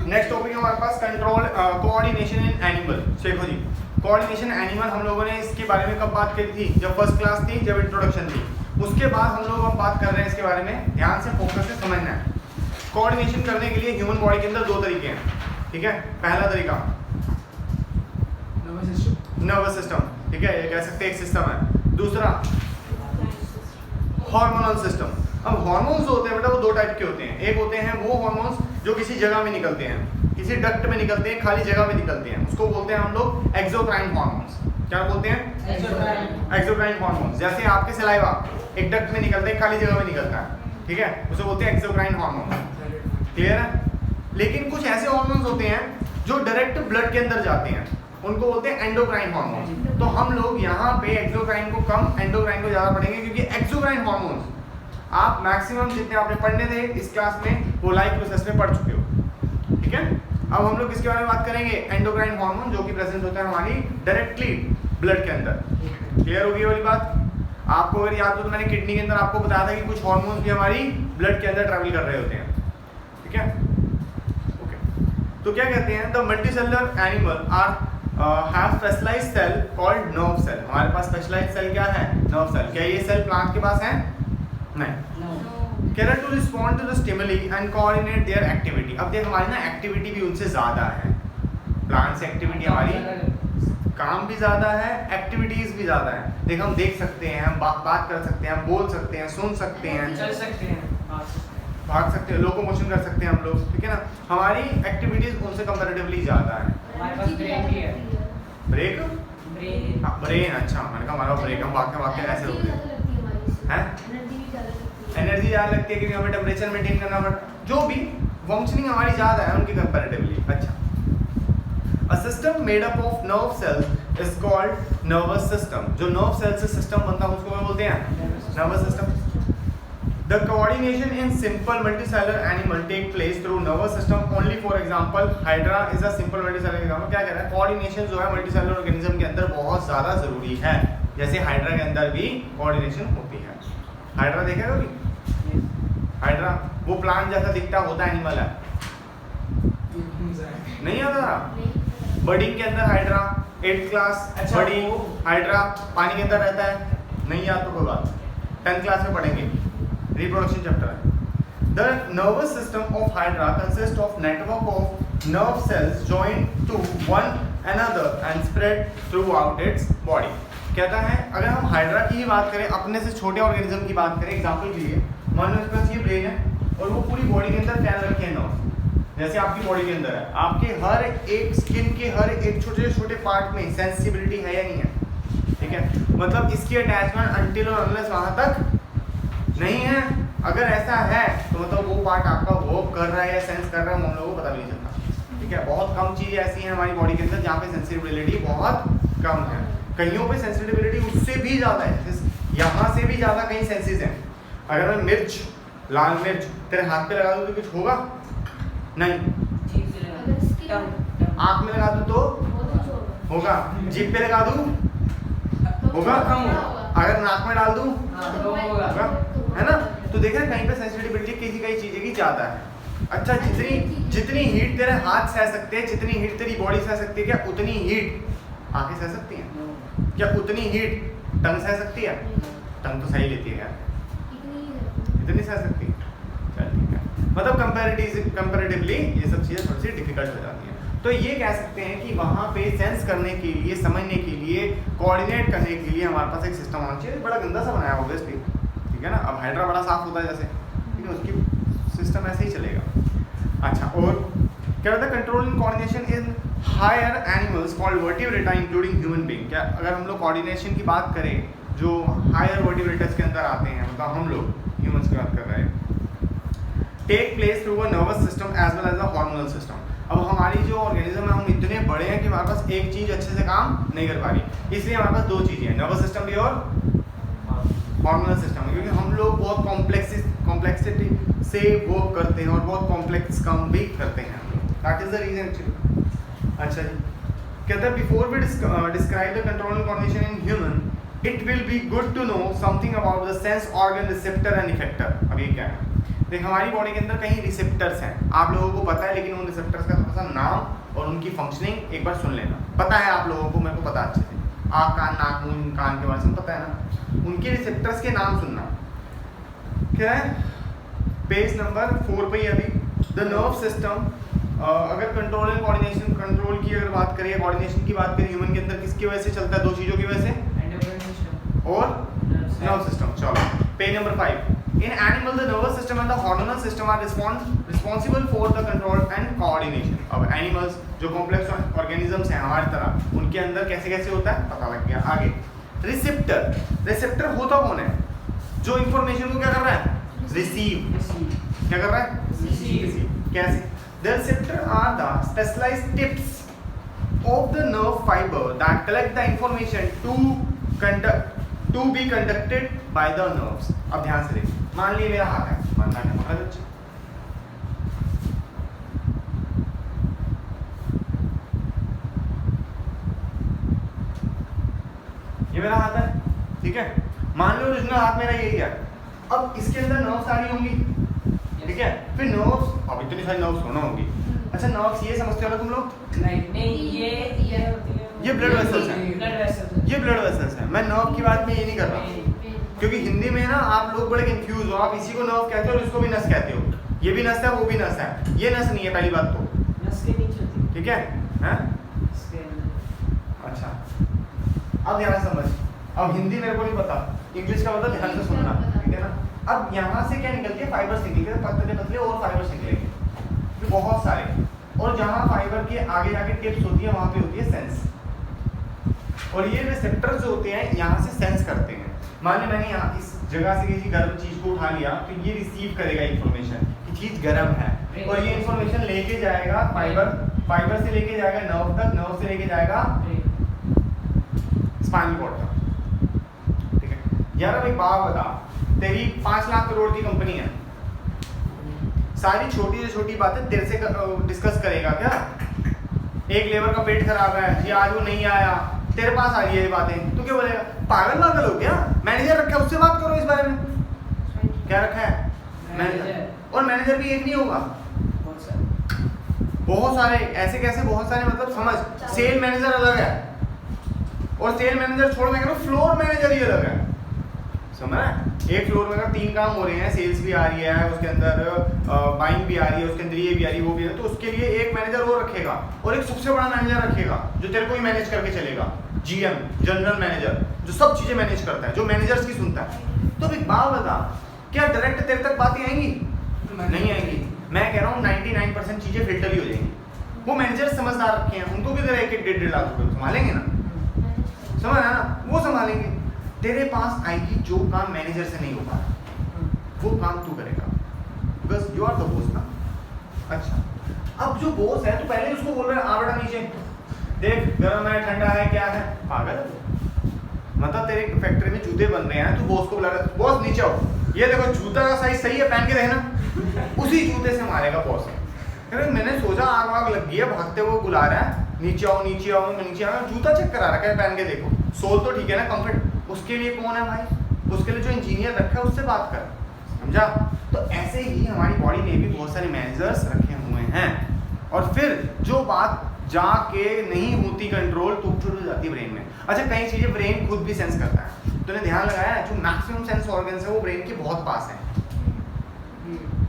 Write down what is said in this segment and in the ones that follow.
Next topic हमारे पास control coordination in animal. देखो जी, coordination animal हम लोगों ने इसके बारे में कब बात करी थी? जब फर्स्ट क्लास थी, जब इंट्रोडक्शन थी। उसके बाद हम लोग अब बात कर रहे हैं इसके बारे में। ध्यान से फोकस से समझना है। कोऑर्डिनेशन करने के लिए ह्यूमन बॉडी के अंदर दो तरीके हैं, ठीक है। पहला तरीका नर्वस सिस्टम, ठीक है, ये कह सकते हैं एक सिस्टम है। दूसरा हार्मोनल सिस्टम। अब हार्मोन्स होते हैं बेटा, वो दो टाइप के होते हैं। एक होते हैं वो हार्मोन्स जो किसी जगह में निकलते हैं, किसी डक्ट में निकलते हैं, खाली जगह में निकलते हैं, उसको बोलते हैं हम लोग एक्सोक्राइन हार्मोन्स। क्या बोलते हैं? Exocrine hormones. जैसे आपके सलाइवा एक डक्ट में निकलता है, खाली जगह में निकलता है, ठीक है, उसे बोलते हैं एक्सोक्राइन हार्मोन। क्लियर है? लेकिन कुछ ऐसे हार्मोन्स होते हैं जो डायरेक्ट ब्लड के अंदर जाते हैं, उनको बोलते हैं एंडोक्राइन हार्मोन। तो हम लोग यहाँ पे एक्सोक्राइन को कम, एंडोक्राइन को ज़्यादा पढ़ेंगे, क्योंकि एक्सोक्राइन हार्मोन्स आप मैक्सिमम जितने आपने पढ़ने थे इस क्लास में वो लाइव प्रोसेस में पढ़ चुके हो, ठीक है। अब हम लोग किसके बारे में बात करेंगे? एंडोक्राइन हार्मोन, जो कि प्रेजेंट होता है हमारी डायरेक्टली ब्लड के अंदर। क्लियर होगी वाली बात? आपको अगर याद हो तो मैंने किडनी के अंदर आपको बताया था कि कुछ हार्मोन्स भी हमारी ब्लड के अंदर ट्रैवल कर रहे होते हैं, ठीक है। ओके, तो क्या कहते हैं? The multicellular animal are have specialised cell called nerve cell. हमारे पास स्पेशलाइज्ड सेल क्या है? Nerve cell. क्या ये सेल प्लांट के पास है? नहीं। कह रहा to respond to the stimuli and coordinate their activity. अब देख, हमारी ना एक्टिविटी भी उनसे ज़्यादा है। प्लांट से एक्टिविटी हमारी काम भी ज़्यादा है, एक्टिविटीज़ भी ज़्यादा है। देख, हम देख सकते हैं, हम बात कर सकते हैं, हम बोल सकते हैं, सुन सकते हैं, चल सकते हैं, भाग सकते हैं, लोकोमोशन कर सकते हैं हम लोग, ठीक है ना। हमारी एक्टिविटीज़ उनसे कंपैरेटिवली ज़्यादा है। हमारे पास ब्रेन भी है। ब्रेक? ब्रेन। अच्छा, मैंने कहा हमारा ब्रेक, हम वाक्य ऐसे होते हैं। एनर्जी ज़्यादा लगती है क्योंकि हमें टेम्परेचर मेंटेन करना पड़ता है। जो भी फंक्शनिंग हमारी ज़्यादा है उनकी कंपैरेटिवली। अच्छा, A system made up of nerve cells is called nervous system. जो nerve cells से system बनता है उसको क्या बोलते हैं? Nervous system. The coordination in simple multicellular animal take place through nervous system only. For example, Hydra is a simple multicellular example. क्या कह रहा है? Coordination जो है multicellular organism के अंदर बहुत ज़्यादा ज़रूरी है। जैसे Hydra के अंदर भी coordination होती है। Hydra देखा कभी? Hydra वो प्लांट जैसा दिखता होता एनिमल है, नहीं आता? बर्डिंग के अंदर हाइड्रा, 8th क्लास बर्डिंग हाइड्रा पानी के अंदर रहता है, नहीं याद तो कोई बात, 10th क्लास में पढ़ेंगे, रिप्रोडक्शन चैप्टर है। The nervous system of hydra consist of network of nerve cells joined to one another and spread throughout its body. कहता है अगर हम हाइड्रा की ही बात करें, अपने से छोटे ऑर्गेनिज्म की बात करें, एग्जाम्पल के लिए मान लो इसके पास ये ब्रेन है और वो पूरी बॉडी के अंदर फैल रखे हैं नर्व, जैसे आपकी बॉडी के अंदर है। आपके हर एक स्किन के हर एक छोटे छोटे पार्ट में सेंसिबिलिटी है या नहीं है, ठीक है। मतलब इसकी अटैचमेंट अनटिल और अनलेस वहाँ तक नहीं है। अगर ऐसा है तो मतलब वो पार्ट आपका वर्क कर रहा है या सेंस कर रहा है, हम लोगों को पता भी नहीं चलता, ठीक है। बहुत कम चीज़ें ऐसी हैं हमारी बॉडी के अंदर जहाँ पे सेंसिटिविटी बहुत कम है। कईयों पे सेंसिटिविटी उससे भी ज़्यादा है, यहाँ से भी ज़्यादा कई सेंसेस हैं। अगर मैं मिर्च, लाल मिर्च तेरे हाथ पे लगा दूँ तो कुछ होगा नहीं, आँख में लगा दूँ तो होगा, जीभ पे लगा दूँ होगा, अगर नाक में डाल दूँ होगा, है ना। तो देख रहे कहीं पे सेंसिटिविटी किसी कई चीज़ें की ज़्यादा है। अच्छा, जितनी हीट तेरे हाथ सह सकते हैं, जितनी हीट तेरी बॉडी सह सकती है, क्या उतनी हीट आंखें सह सकती हैं? क्या उतनी हीट टंग सह सकती है? टंग तो सही लेती है यार, इतनी सह सकती है। चल ठीक है, मतलब कंपैरेटिवली ये सब चीज़ें थोड़ी सी डिफिकल्ट हो जाती हैं। तो ये कह सकते हैं कि वहाँ पे सेंस करने के लिए, समझने के लिए, कोऑर्डिनेट करने के लिए हमारे पास एक सिस्टम होना चाहिए। बड़ा गंदा सा बनाया ऑब्वियसली, ठीक है ना। अब हाइड्रा बड़ा साफ होता है जैसे, ठीक है, उसकी सिस्टम ऐसे ही चलेगा। अच्छा, और क्या होता है? Control in coordination in higher animals called vertebrata including human being. क्या अगर हम लोग कोऑर्डिनेशन की बात करें जो हायर वर्टिब्रेटस के अंदर आते हैं, मतलब हम लोग ह्यूमंस की बात कर रहे हैं, take place through a nervous system as well as a hormonal system. अब हमारी जो ऑर्गेनिज्म है, हम इतने बड़े हैं कि हमारे पास एक चीज़ अच्छे से काम नहीं कर पा रही, इसलिए हमारे पास दो चीज़ें हैं, नर्वस सिस्टम भी और हार्मोनल सिस्टम, क्योंकि हम लोग बहुत कॉम्प्लेक्सिटी से वर्क करते हैं और बहुत कॉम्प्लेक्स काम भी करते हैं हम लोग। That is the reason actually. अच्छा जी, कहते हैं before we describe the control and coordination in human, it will be good to know something about the sense organ, receptor and effector. अब ये क्या है? देख हमारी बॉडी के अंदर कहीं रिसेप्टर्स हैं, आप लोगों को पता है, लेकिन उन रिसेप्टर्स का थोड़ा सा नाम और उनकी फंक्शनिंग एक बार सुन लेना। पता है आप लोगों को, मेरे को पता अच्छे से, आँख कान नाक मुंह कान के बारे में पता है ना। उनके रिसेप्टर्स के नाम सुनना। क्या है पेज नंबर 4 पे अभी द नर्व सिस्टम। अगर कंट्रोल एंड कोऑर्डिनेशन, कंट्रोल की अगर बात करें, कोऑर्डिनेशन की बात करें, ह्यूमन के अंदर किसकी वजह से चलता है? दो चीज़ों की वजह से, और नर्व सिस्टम। चलो page number 5। In animal, the nervous system and the hormonal system are responsible for the control and coordination. अब animals जो complex organisms हैं हमारी तरह, उनके अंदर कैसे कैसे होता है पता लग गया। आगे रिसेप्टर, रिसेप्टर होता कौन है? जो इंफॉर्मेशन को क्या कर रहा है? रिसीव। क्या कर रहा है? रिसीव। कैसे? The receptor are the specialized tips of the nerve fiber that collect the information to be conducted by the nerves. अब ध्यान से देखिए, मान लीजिए मेरा हाथ है, मानना है बहुत अच्छा, ये मेरा हाथ है, ठीक है। मान लो ओरिजिनल हाथ मेरा यही है। अब इसके अंदर नर्व्स सारी होंगी, ठीक है। फिर नर्व्स, अब इतनी सारी नर्व्स होना होंगी। अच्छा नर्व्स ये समझते हो ना तुम लोग? नहीं ये ब्लड वेसल्स हैं, ये ब्लड वेसल्स हैं। मैं नर्व की बात में ये नहीं कर रहा, क्योंकि हिंदी में ना आप लोग बड़े कंफ्यूज हो। आप इसी को नर्व कहते हो और इसको भी नस कहते हो। ये भी नस है, वो भी नस है। ये नस नहीं है पहली बात तो, नस के नीचे होती है, ठीक है, हैं? अच्छा अब ध्यान समझ। अब हिंदी मेरे को नहीं पता, इंग्लिश का मतलब ध्यान से सुनना, ठीक है ना। अब यहाँ से क्या निकलती है? फाइबर्स निकलेंगे, पतले पतले और फाइबर्स निकलेंगे बहुत सारे। और जहाँ फाइबर के आगे जाके टिप्स होती है वहाँ पे होती है सेंस, और ये रिसेप्टर्स जो होते हैं यहाँ से सेंस करते हैं। मान ली मैंने यहाँ इस जगह से किसी गर्म चीज को उठा लिया, तो ये रिसीव करेगा इन्फॉर्मेशन कि चीज गर्म है, और ये इन्फॉर्मेशन लेके जाएगा फाइबर से लेके जाएगा नर्व तक, नर्व से लेके जाएगा स्पाइनल कॉर्ड तक, ठीक है। यार अब एक बात बता, तेरी 5 लाख करोड़ की कंपनी है, सारी छोटी से छोटी बातें तेरे से डिस्कस करेगा क्या? एक लेबर का पेट खराब है जी, आज वो नहीं आया, तेरे पास आ रही है ये बातें, तो क्या बोलेगा? पागल हो क्या? मैनेजर रखा है, उससे बात करो इस बारे में। क्या रखा है? मैनेजर। और मैनेजर भी एक नहीं होगा, बहुत सारे। ऐसे कैसे बहुत सारे? मतलब समझ, सेल मैनेजर अलग है, और सेल मैनेजर छोड़ मैं कह रहा हूँ फ्लोर मैनेजर ही अलग है, समझ रहा है? एक फ्लोर में अगर 3 काम हो रहे हैं, सेल्स भी आ रही है, उसके अंदर बाइंग भी आ रही है, उसके अंदर ये भी आ रही है, वो भी है, तो उसके लिए एक मैनेजर वो रखेगा, और एक सबसे बड़ा मैनेजर रखेगा जो तेरे को ही मैनेज करके चलेगा, जीएम, जनरल मैनेजर, जो सब चीजें मैनेज करता है, जो मैनेजर्स की सुनता है। तो एक बात बता, क्या डायरेक्ट तेरे तक बातें आएंगी? नहीं आएंगी। मैं कह रहा हूँ 99% चीजें फिल्टर ही हो जाएंगी। वो मैनेजर समझदार रखे हैं, उनको भी तेरा 1-1.5 लाख रुपए संभालेंगे ना, समझ रहा है ना? वो संभालेंगे। तेरे पास आएगी जो काम मैनेजर से नहीं होगा, वो काम तू करेगा, because you are the boss ना। अच्छा अब जो बॉस है, तो पहले उसको बोल रहा है आ बेटा नीचे देख, गर्म है ठंडा है क्या है? पागल है? मतलब तेरे फैक्ट्री में जूते बन रहे हैं, तू बॉस को बुला रहा है, बॉस नीचे आओ, ये देखो जूता का साइज सही है, पहन के देखना। उसी जूते से मारेगा बॉस। मैंने सोचा आग वाग लग गई है, भागते हुए बुला रहा है, नीचे आओ नीचे आओ, मैं नीचे आया, जूता चेक करा रखा है, पहन के देखो, सोल तो ठीक है ना, कंफर्ट। उसके लिए कौन है भाई? उसके लिए जो इंजीनियर रखा है उससे बात कर, समझा? तो ऐसे ही हमारी बॉडी में भी बहुत सारे मैनेजर्स रखे हुए हैं, और फिर जो बात जाके नहीं होती कंट्रोल, तो उठ जाती है ब्रेन में। अच्छा कई चीजें ब्रेन खुद भी सेंस करता है, तूने ध्यान लगाया है? जो मैक्सिमम सेंस ऑर्गन्स है वो ब्रेन के बहुत पास है।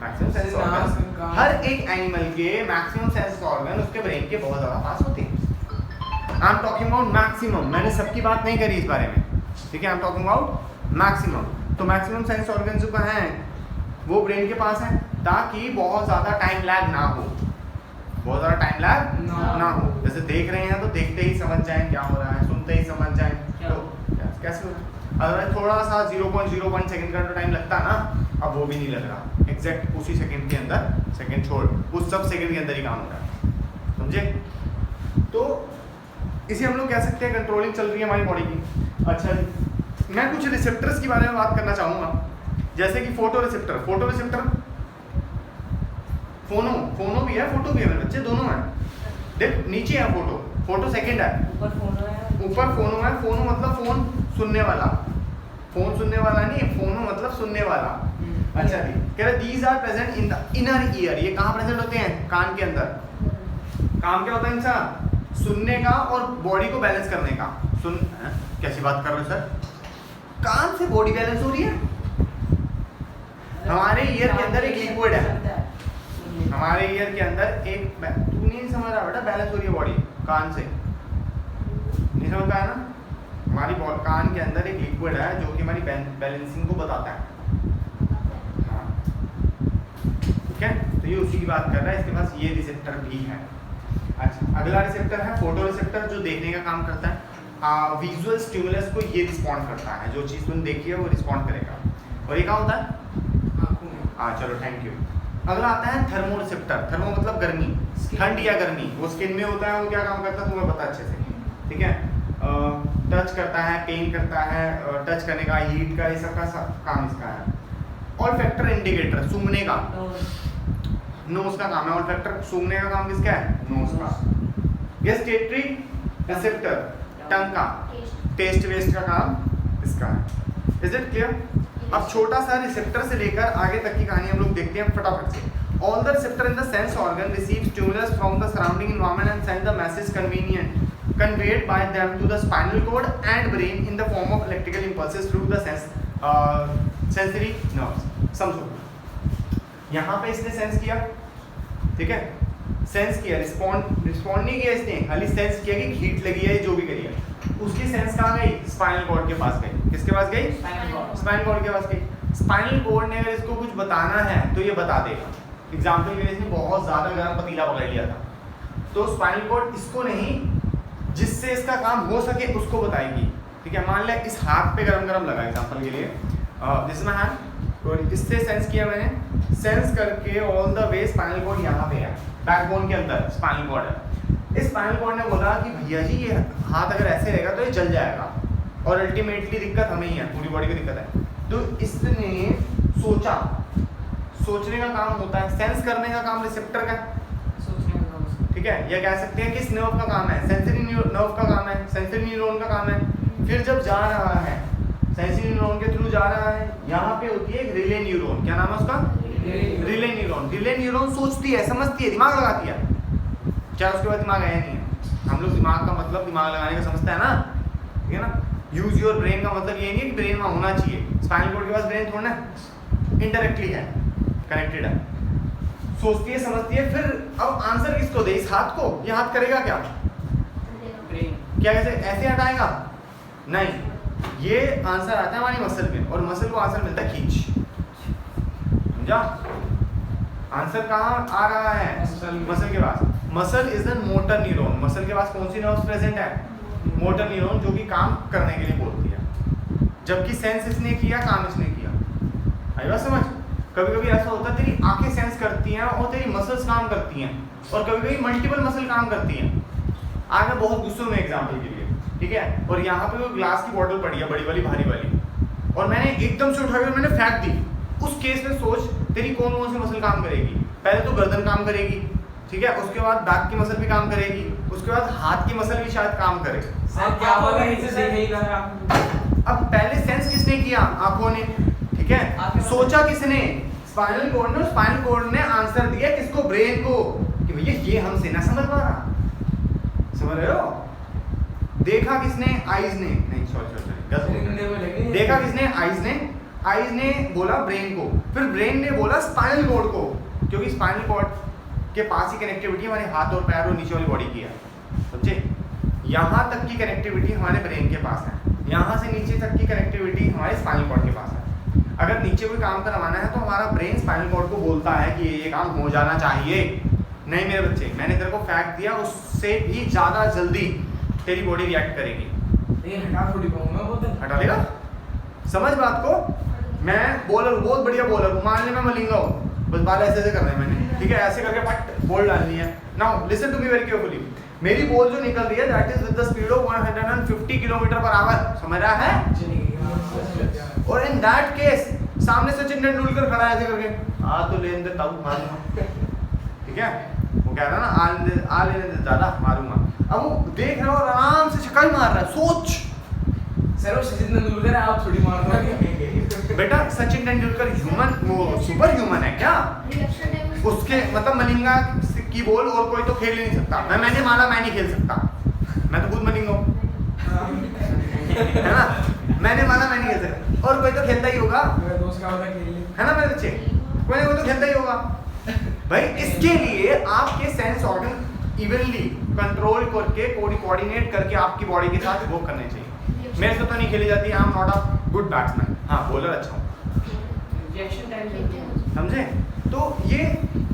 मैक्सिमम सेंस ऑर्गन, हर एक एनिमल के मैक्सिमम सेंस ऑर्गन उसके ब्रेन के बहुत ज्यादा पास होते हैं। I am talking about maximum, मैंने सबकी बात नहीं करी इस बारे में, ठीक है? I am talking about maximum. तो मैक्सिमम सेंस ऑर्गन जो हैं वो ब्रेन के पास है, ताकि बहुत ज़्यादा टाइम लैग ना हो, बहुत ज़्यादा टाइम लैग ना हो। जैसे देख रहे हैं तो देखते ही समझ जाएं क्या हो रहा है, सुनते ही समझ जाएं तो कैसे हो रहा है। अगर थोड़ा सा 0.01 सेकंड का तो टाइम लगता है ना, अब वो भी नहीं लग रहा, एग्जैक्ट उसी सेकंड के अंदर, सेकंड छोड़ उस सब सेकंड के अंदर ही काम हो रहा है, समझे? तो इसे हम लोग कह सकते हैं कंट्रोलिंग चल रही है हमारी बॉडी की। अच्छा जी, मैं कुछ रिसेप्टर्स के बारे में बात करना चाहूँगा, जैसे कि फोटो रिसेप्टर। फोटो रिसेप्टर, फोनो भी है, फोटो भी है, मेरे बच्चे दोनों हैं। देख नीचे है फोटो, फोटो सेकंड है, ऊपर फोनो है। फोनो मतलब फोन सुनने वाला, फोन सुनने वाला नहीं, फोनो मतलब सुनने वाला। अच्छा जी, कह रहे these are present in the inner ear, ये कहाँ प्रेजेंट होते हैं? कान के अंदर। काम क्या होता है इनका? सुनने का और बॉडी को बैलेंस करने का। कैसी बात कर रहे हो सर? कान से बॉडी बैलेंस हो रही है? हमारे ईयर के अंदर एक लिक्विड है, हमारे ईयर के अंदर एक, तू नहीं समझ रहा बेटा, बैलेंस हो रही है बॉडी कान से, नहीं समझ पाया ना? हमारी कान के अंदर एक लिक्विड है जो कि हमारी बैलेंसिंग को बताता है। हाँ ठीक है, तो ये उसी की बात कर रहा है, इसके पास ये रिसेप्टर भी है। अच्छा, अगला रिसेप्टर है फोटो रिसेप्टर, जो देखने का काम करता है। विजुअल स्टिमुलस को ये रिस्पॉन्ड करता है, जो चीज़ तुमने देखी है वो रिस्पॉन्ड करेगा। और ये क्या होता है? हाँ चलो थैंक यू। अगला आता है थर्मो रिसेप्टर। थर्मो मतलब गर्मी, ठंड या गर्मी, वो स्किन में होता है। वो क्या काम करता है तुम्हें पता अच्छे से, ठीक है? टच करता है, पेन करता है, टच करने का, हीट का, ये सब का काम इसका है। ऑल्फैक्टर इंडिकेटर, सूंघने का, नोज का काम है। ऑल्फैक्टर सूंघने का काम किसका है? नोज का। गेस्टेटरी रिसेप्टर, टंग का, टेस्ट वेस्ट का काम इसका है। Is it clear? अब छोटा सा रिसेप्टर से लेकर आगे तक की कहानी हम लोग देखते हैं फटाफट से। All the receptor in the sense organ receive stimulus from the surrounding environment and send the message conveyed by them to the spinal cord and brain in the form of electrical impulses through the sensory nerves. समझो, यहाँ पे इसने sense किया, ठीक है? Sense किया, respond नहीं किया इसने, खाली सेंस किया कि हीट लगी है, जो भी करी है। उसकी सेंस कहाँ गई? स्पाइनल कॉर्ड के पास गई। किसके पास गई? स्पाइनल कॉर्ड के पास गई। स्पाइनल कॉर्ड ने अगर इसको कुछ बताना है तो ये बता देगा। एग्जाम्पल के लिए इसने बहुत ज़्यादा गर्म पतीला पकड़ लिया था, तो स्पाइनल कॉर्ड इसको नहीं, जिससे इसका काम हो सके उसको बताएगी, ठीक है? मान लिया इस हाथ पे गरम लगा एग्जांपल के लिए, दिस इज माय हैंड, और इससे सेंस किया मैंने, सेंस करके all the way spinal cord यहाँ पे है, बैकबोन के अंदर स्पाइनल कॉर्ड है। इस स्पाइनल कॉर्ड ने बोला कि भैया जी ये हाथ अगर ऐसे रहेगा तो ये जल जाएगा, और अल्टीमेटली दिक्कत हमें ही है, पूरी बॉडी की दिक्कत है। तो इसने सोचा, सोचने का काम होता है, सेंस करने का काम रिसेप्टर का, ठीक है? या कह सकते हैं कि इस नर्व का काम है, सेंसरी नर्व का काम है, सेंसरी न्यूरॉन का काम है। फिर जब जा रहा है सेंसरी न्यूरॉन के थ्रू जा रहा है, यहाँ पे होती है एक रिले न्यूरॉन, क्या नाम है उसका? Relay neuron. रिले न्यूरॉन सोचती है, समझती है, दिमाग लगाती है, क्या उसके बाद दिमाग आया नहीं है? हम लोग दिमाग का मतलब दिमाग लगाने का समझते हैं ना, ठीक है ना? यूज योर ब्रेन का मतलब ये नहीं है कि ब्रेन वहाँ होना चाहिए, स्पाइनल कॉर्ड के पास ब्रेन थोड़ा ना, इनडायरेक्टली है, कनेक्टेड है, सोचती है, समझती है। फिर अब आंसर किसको दे? इस हाथ को। ये हाथ करेगा क्या? क्या ऐसे हटाएगा? नहीं, ये आंसर आता है हमारी मसल में, और मसल को आंसर मिलता है खींच, समझा? आंसर कहाँ आ रहा है? मसल के पास। Muscle is an motor neuron. Muscle के पास कौन सी नर्व्स प्रेजेंट है? मोटर न्यूरॉन, जो कि काम करने के लिए बोलती है। जबकि सेंस इसने किया, काम इसने किया। आई बात समझ? कभी कभी ऐसा होता है तेरी आंखें सेंस करती हैं और तेरी मसल्स काम करती हैं, और कभी कभी मल्टीपल मसल काम करती हैं। आज मैं बहुत गुस्से में एग्जाम्पल के लिए, ठीक है? और यहाँ पे वो ग्लास की बॉटल पड़ी है, बड़ी वाली भारी वाली, और मैंने एकदम से उठाकर मैंने फेंक दी। उस केस में सोच तेरी कौन कौन सी मसल काम करेगी? पहले तो गर्दन काम करेगी, ठीक है? उसके बाद बैक की मसल भी काम करेगी, उसके बाद हाथ की मसल भी शायद काम करे। अब पहले सेंस किसने किया? आंखों ने, ठीक है? सोचा किसने? स्पाइनल कॉर्ड ने। स्पाइनल कॉर्ड ने आंसर दिया किसको? ब्रेन को, कि भैया ये हमसे ना समझ पा रहा। समझ रहे हो? देखा किसने? आईज ने, नहीं सॉरी, देखा किसने? आईज ने। आईज ने बोला ब्रेन को, फिर ब्रेन ने बोला स्पाइनल कॉर्ड को, क्योंकि स्पाइनल कॉर्ड के पास ही कनेक्टिविटी हमारे हाथ और पैर और नीचे वाली बॉडी की है, समझे? यहाँ तक की कनेक्टिविटी हमारे ब्रेन के पास है, यहाँ से नीचे तक की कनेक्टिविटी हमारे स्पाइनल कॉर्ड के पास है। अगर नीचे कोई काम करवाना है तो हमारा ब्रेन स्पाइनल कॉर्ड को बोलता है कि ये काम हो जाना चाहिए। नहीं मेरे बच्चे, मैंने तेरे को फैक्ट दिया, उससे भी ज़्यादा जल्दी तेरी बॉडी रिएक्ट करेगी। हटा देगा? समझ बात को? मैं बॉलर, बहुत बढ़िया बॉलर हूँ, मान ले मैं मलिंगा हूँ, बस बाल ऐसे ऐसे करना है मैंने, ठीक है? ऐसे करके फट बॉल डालनी है। Now listen to me very carefully. मेरी बॉल जो निकल रही है that is with the speed of 150 kilometre per hour, समझ रहा है? और इन दैट केस सामने सचिन तेंदुलकर खड़ा है ऐसे करके, आ तो लेने दे तब मारूंगा, ठीक है? वो कह रहा ना आ लेने दे ज़्यादा मारूंगा। अब वो देख रहा है और आराम से छक्का मार रहा है। सोच सर वो सचिन तेंदुलकर आप थोड़ी मार दोगे। बेटा सचिन तेंदुलकर ह्यूमन वो सुपर ह्यूमन है क्या? उसके मतलब मलिंगा की बॉल और कोई तो खेल ही नहीं सकता। मैंने माना मैं नहीं खेल सकता, मैं तो खुद मलिंगा हूँ, है ना? मैंने माना मैं नहीं खेल सकता और कोई तो खेलता ही होगा, है ना मेरे बच्चे? कोई ना कोई तो खेलता ही होगा भाई। इसके लिए आपके सेंस ऑर्गन इवनली कंट्रोल करके कोऑर्डिनेट करके आपकी बॉडी के साथ वर्क करने चाहिए। मेरे से तो नहीं खेली जाती, I am not a good batsman, हाँ बॉलर अच्छा हूँ, समझे? तो ये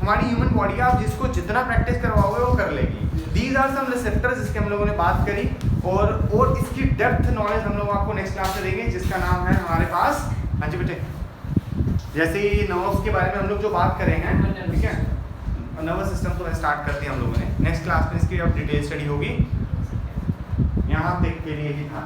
हमारी ह्यूमन बॉडी है, आप जिसको जितना प्रैक्टिस करवाओगे वो कर लेगी। दीज आर सम रिसेप्टर्स जिसके हम लोगों ने बात करी और इसकी डेप्थ नॉलेज हम लोग आपको नेक्स्ट क्लास में देंगे, जिसका नाम है हमारे पास, हाँ जी बेटे, जैसे ही नर्व्स के बारे में हम लोग जो बात करेंगे, ठीक है, नर्वस सिस्टम तो स्टार्ट करते हैं हम लोगों ने, नेक्स्ट क्लास में इसकी अब डिटेल स्टडी होगी। यहाँ पे के लिए ही था।